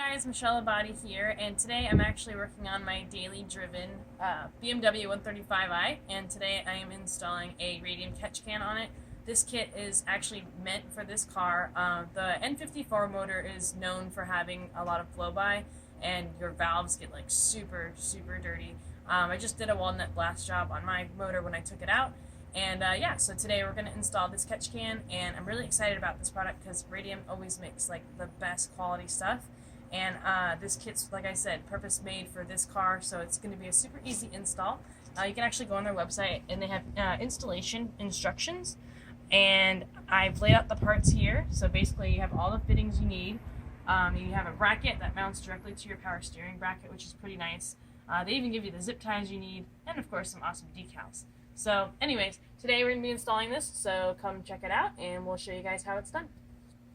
Guys, Michelle Abadi here, and today I'm actually working on my daily driven BMW 135i, and today I am installing a Radium catch can on it. This kit is actually meant for this car. The N54 motor is known for having a lot of flow-by, and your valves get like super dirty. I just did a walnut blast job on my motor when I took it out. And yeah, so today we're going to install this catch can, and I'm really excited about this product because Radium always makes like the best quality stuff. And this kit's, like I said, purpose made for this car, so it's going to be a super easy install. You can actually go on their website and they have installation instructions, and I've laid out the parts here. So basically you have all the fittings you need. You have a bracket that mounts directly to your power steering bracket, which is pretty nice. They even give you the zip ties you need, and of course some awesome decals. So anyways, today we're going to be installing this, so come check it out and we'll show you guys how it's done.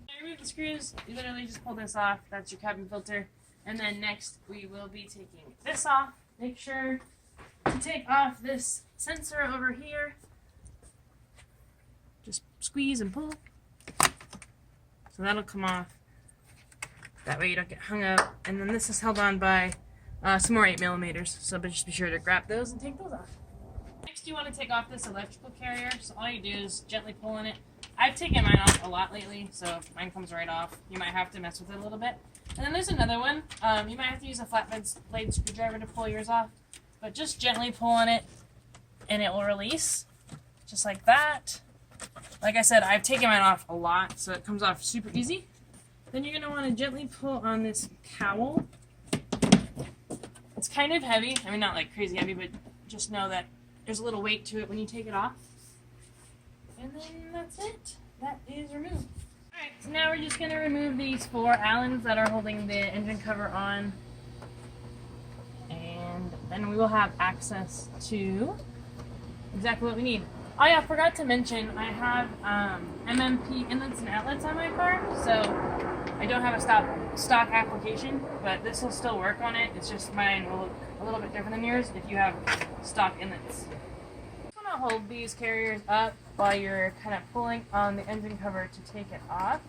I remove the screws, you literally just pull this off, that's your cabin filter, and then next we will be taking this off. Make sure to take off this sensor over here. Just squeeze and pull. So that'll come off. That way you don't get hung up. And then this is held on by some more 8mm, so just be sure to grab those and take those off. Next you want to take off this electrical carrier, so all you do is gently pull in it. I've taken mine off a lot lately, so mine comes right off. You might have to mess with it a little bit. And then there's another one. You might have to use a flatbed blade screwdriver to pull yours off, but just gently pull on it and it will release, just like that. Like I said, I've taken mine off a lot, so it comes off super easy. Then you're going to want to gently pull on this cowl. It's kind of heavy. I mean, not like crazy heavy, but just know that there's a little weight to it when you take it off. And then that's it. That is removed. Alright, so now we're just going to remove these 4 Allens that are holding the engine cover on. And then we will have access to exactly what we need. Oh yeah, I forgot to mention, I have MMP inlets and outlets on my car, so I don't have a stock application, but this will still work on it. It's just mine will look a little bit different than yours if you have stock inlets. I'm going to hold these carriers up while you're kind of pulling on the engine cover to take it off.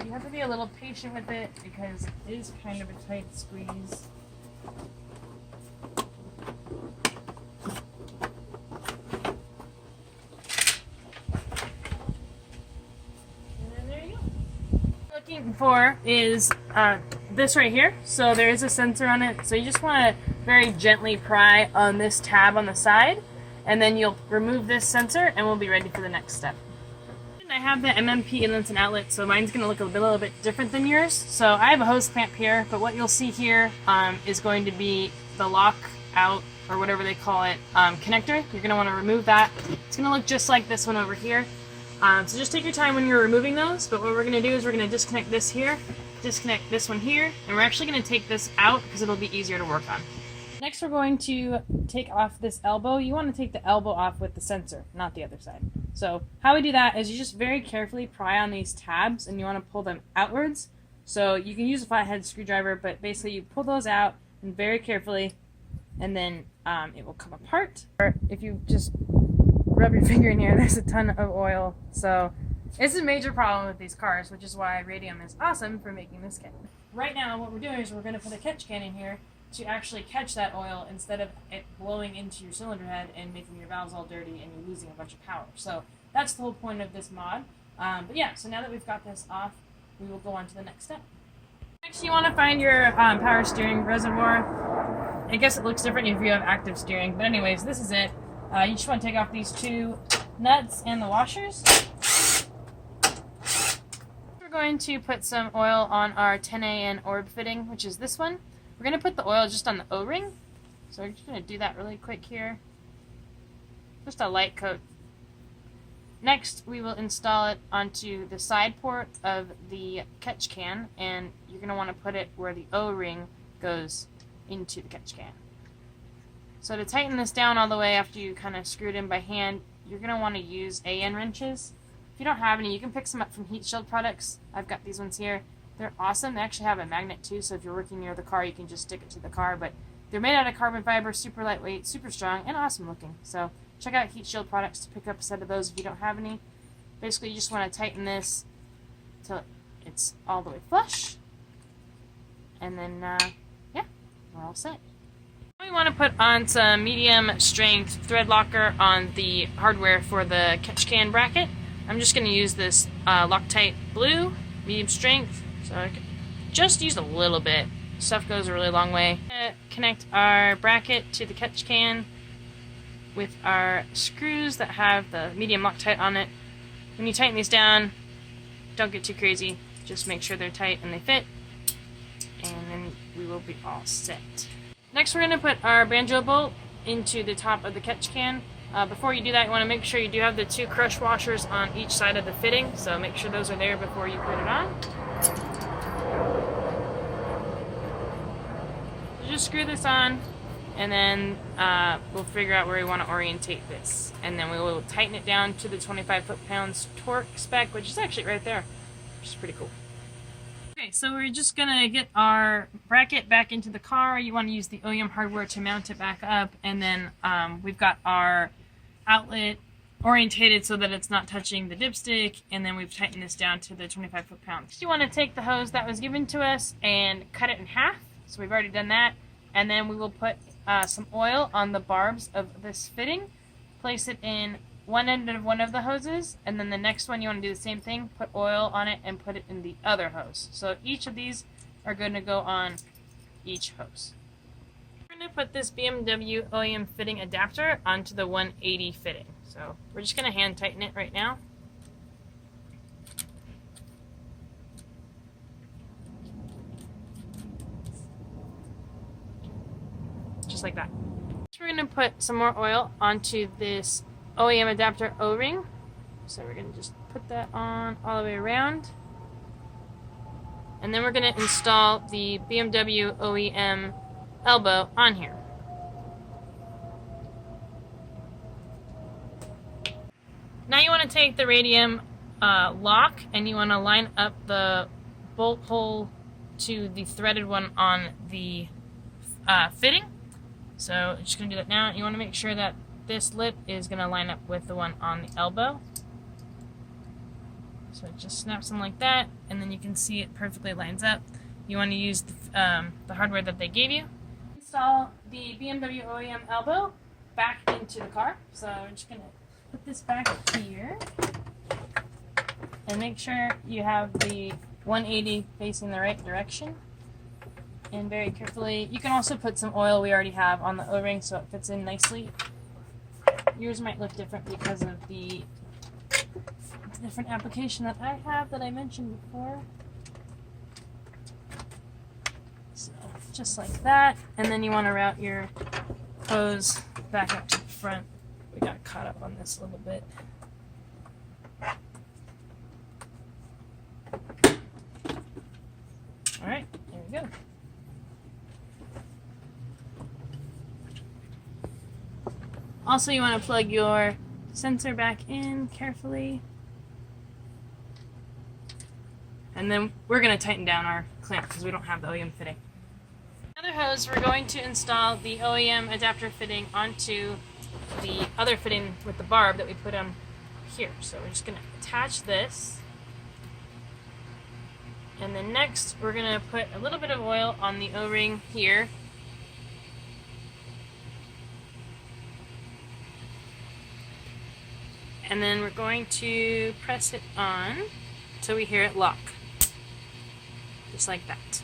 You have to be a little patient with it because it is kind of a tight squeeze. For is this right here. So there is a sensor on it, so you just want to very gently pry on this tab on the side, and then you'll remove this sensor and we'll be ready for the next step. I have the MMP inlets and outlets, so mine's going to look a little bit different than yours. So I have a hose clamp here, but what you'll see here is going to be the lock out, or whatever they call it, connector. You're going to want to remove that. It's going to look just like this one over here. So just take your time when you're removing those, but what we're going to do is we're going to disconnect this here, disconnect this one here, and we're actually going to take this out because it'll be easier to work on. Next we're going to take off this elbow. You want to take the elbow off with the sensor, not the other side. So how we do that is you just very carefully pry on these tabs and you want to pull them outwards. So you can use a flathead screwdriver, but basically you pull those out and very carefully, and then it will come apart. Or if you just rub your finger in here, there's a ton of oil. So it's a major problem with these cars, which is why Radium is awesome for making this kit. Right now what we're doing is we're going to put a catch can in here to actually catch that oil instead of it blowing into your cylinder head and making your valves all dirty and you're losing a bunch of power. So that's the whole point of this mod. But yeah, so now that we've got this off, we will go on to the next step. Next you want to find your power steering reservoir. I guess it looks different if you have active steering, but anyways, this is it. You just want to take off these 2 nuts and the washers. We're going to put some oil on our 10AN orb fitting, which is this one. We're going to put the oil just on the O-ring. So we're just going to do that really quick here. Just a light coat. Next, we will install it onto the side port of the catch can, and you're going to want to put it where the O-ring goes into the catch can. So to tighten this down all the way after you kind of screw it in by hand, you're going to want to use AN wrenches. If you don't have any, you can pick some up from Heat Shield products. I've got these ones here. They're awesome. They actually have a magnet too, so if you're working near the car, you can just stick it to the car. But they're made out of carbon fiber, super lightweight, super strong, and awesome looking. So check out Heat Shield products to pick up a set of those if you don't have any. Basically, you just want to tighten this till it's all the way flush. And then, yeah, we're all set. We want to put on some medium strength thread locker on the hardware for the catch can bracket. I'm just going to use this Loctite blue, medium strength, so I can just use a little bit. Stuff goes a really long way. Connect our bracket to the catch can with our screws that have the medium Loctite on it. When you tighten these down, don't get too crazy. Just make sure they're tight and they fit, and then we will be all set. Next, we're going to put our banjo bolt into the top of the catch can. Before you do that, you want to make sure you do have the 2 crush washers on each side of the fitting, so make sure those are there before you put it on. So just screw this on, and then we'll figure out where we want to orientate this. And then we will tighten it down to the 25 foot-pounds torque spec, which is actually right there, which is pretty cool. Okay, so we're just gonna get our bracket back into the car. You want to use the OEM hardware to mount it back up, and then we've got our outlet orientated so that it's not touching the dipstick, and then we've tightened this down to the 25 foot-pounds. Next, you want to take the hose that was given to us and cut it in half. So we've already done that, and then we will put some oil on the barbs of this fitting, place it in one end of one of the hoses, and then the next one you want to do the same thing, put oil on it and put it in the other hose. So each of these are going to go on each hose. We're going to put this BMW OEM fitting adapter onto the 180 fitting. So we're just going to hand tighten it right now. Just like that. So we're going to put some more oil onto this OEM adapter O-ring. So we're going to just put that on all the way around. And then we're going to install the BMW OEM elbow on here. Now you want to take the Radium lock and you want to line up the bolt hole to the threaded one on the fitting. So I'm just going to do that now. You want to make sure that this lip is going to line up with the one on the elbow. So it just snaps in like that, and then you can see it perfectly lines up. You want to use the hardware that they gave you. Install the BMW OEM elbow back into the car. So we're just going to put this back here. And make sure you have the 180 facing the right direction. And very carefully, you can also put some oil we already have on the O-ring so it fits in nicely. Yours might look different because of the different application that I have that I mentioned before. So just like that, and then you want to route your hose back up to the front. We got caught up on this a little bit. Alright, there we go. Also, you want to plug your sensor back in carefully. And then we're going to tighten down our clamp because we don't have the OEM fitting. Another hose, we're going to install the OEM adapter fitting onto the other fitting with the barb that we put on here. So we're just going to attach this. And then next, we're going to put a little bit of oil on the O-ring here. And then we're going to press it on until we hear it lock. Just like that.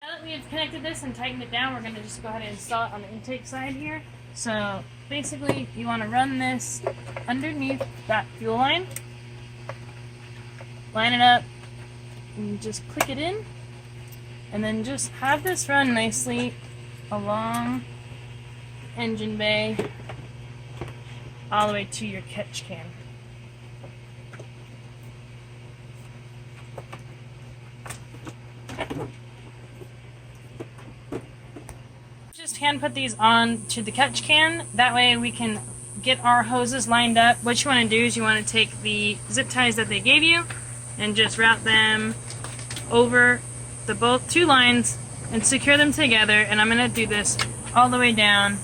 Now that we have connected this and tightened it down, we're going to just go ahead and install it on the intake side here. So basically, you want to run this underneath that fuel line. Line it up and just click it in. And then just have this run nicely along engine bay all the way to your catch can. Just hand put these on to the catch can. That way we can get our hoses lined up. What you want to do is you want to take the zip ties that they gave you and just route them over the both 2 lines and secure them together. And I'm going to do this all the way down,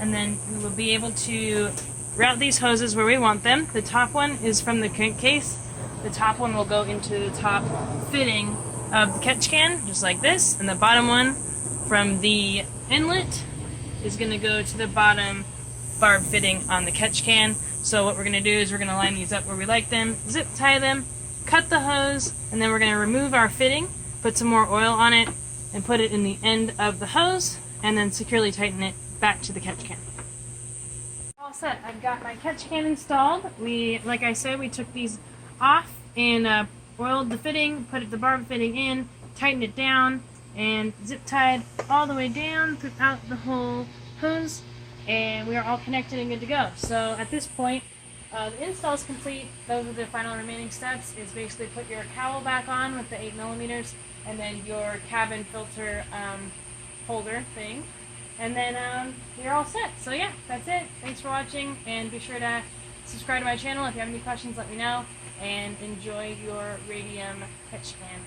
and then we will be able to route these hoses where we want them. The top one is from the crankcase. The top one will go into the top fitting of the catch can, just like this, and the bottom one from the inlet is going to go to the bottom barb fitting on the catch can. So what we're going to do is we're going to line these up where we like them, zip tie them, cut the hose, and then we're going to remove our fitting, put some more oil on it, and put it in the end of the hose, and then securely tighten it back to the catch can. All set. I've got my catch can installed. Like I said, we took these off and oiled the fitting, put the barb fitting in, tightened it down, and zip tied all the way down throughout the whole hose, and we are all connected and good to go. So at this point, the install is complete. Those are the final remaining steps. Is basically put your cowl back on with the 8mm, and then your cabin filter holder thing, and then you're all set. So yeah, that's it. Thanks for watching, and be sure to subscribe to my channel. If you have any questions, let me know, and enjoy your Radium catch can.